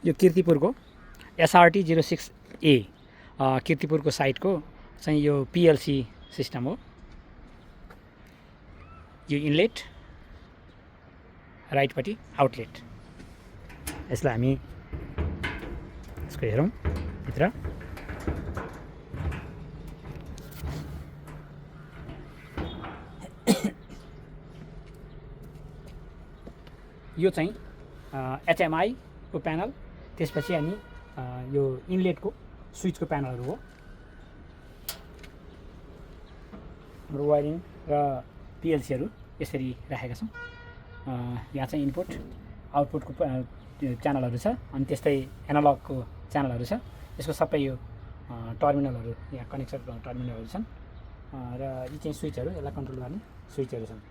यो किर्तिपुरको SRT 06A किर्तिपुरको साइटको चाहिँ यो PLC सिस्टम हो। यो इनलेट, राइटपट्टि आउटलेट। यसलाई हामी यसको हेरौँ भित्र। यो चाहिँ HMI को प्यानल, त्यसपछि अनि यो इनलेटको स्विचको प्यानलहरू हो। हाम्रो वायरिङ र PLCहरू यसरी राखेका छौँ। यहाँ चाहिँ इनपुट आउटपुटको च्यानलहरू छ, अनि त्यस्तै एनालगको च्यानलहरू छ। यसको सबै यो टर्मिनलहरू यहाँ कनेक्सन टर्मिनलहरू छन् र यी चाहिँ स्विचहरू, यसलाई कन्ट्रोल गर्ने स्विचहरू छन्।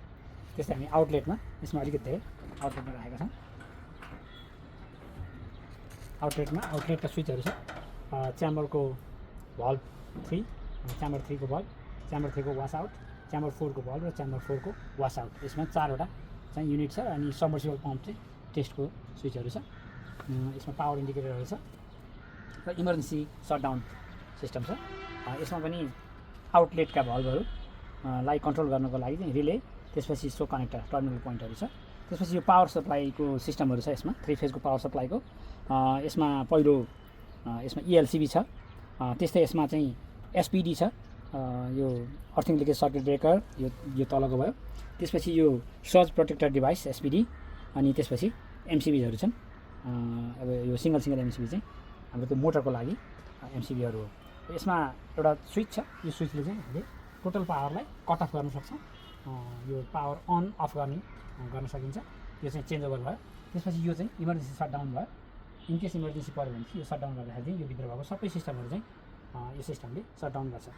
त्यस्तै हामी आउटलेटमा यसमा अलिकति धेरै आउटलेटमा राखेका छौँ। आउटलेटका स्विचहरू छ। च्याम्बरको भल्भ 3, च्याम्बर 3 को भल्भ, च्याम्बर 3 को वास आउट, च्याम्बर 4 को भल्भ र च्याम्बर 4 को वास आउट। यसमा 4वटा चाहिँ युनिट छ। अनि सबमर्सिबल पम्प चाहिँ टेस्टको स्विचहरू छ। यसमा पावर इन्डिकेटरहरू छ र इमर्जेन्सी सटडाउन सिस्टम छ। यसमा पनि आउटलेटका भल्भहरूलाई कन्ट्रोल गर्नको लागि चाहिँ रिले, त्यसपछि सो कनेक्टर टर्मिनल पोइन्टहरू छ। त्यसपछि यो पावर सप्लाईको सिस्टमहरू छ। यसमा 3 फेजको पावर सप्लाईको यसमा पहिलो यसमा ELCB छ। त्यस्तै यसमा चाहिँ SPD छ। यो अर्थिङ लिकेज सर्किट ब्रेकर यो तलको भयो। त्यसपछि यो सर्ज प्रोटेक्टर डिभाइस SPD, अनि त्यसपछि MCBहरू छन्। अब यो सिङ्गल MCB चाहिँ हाम्रो त्यो मोटरको लागि MCBहरू हो। यसमा एउटा स्विच छ। यो स्विचले चाहिँ हामीले टोटल पावरलाई कट अफ गर्न सक्छौँ। यो पावर अन अफ गर्न सकिन्छ। यो चाहिँ चेन्ज ओभर भयो। त्यसपछि यो चाहिँ इमर्जेन्सी सटडाउन भयो। इनकेस इमर्जेन्सी पऱ्यो भने चाहिँ यो सटडाउन गर्दाखेरि चाहिँ यो भित्र भएको सबै सिस्टमहरू चाहिँ यो सिस्टमले सटडाउन गर्छ।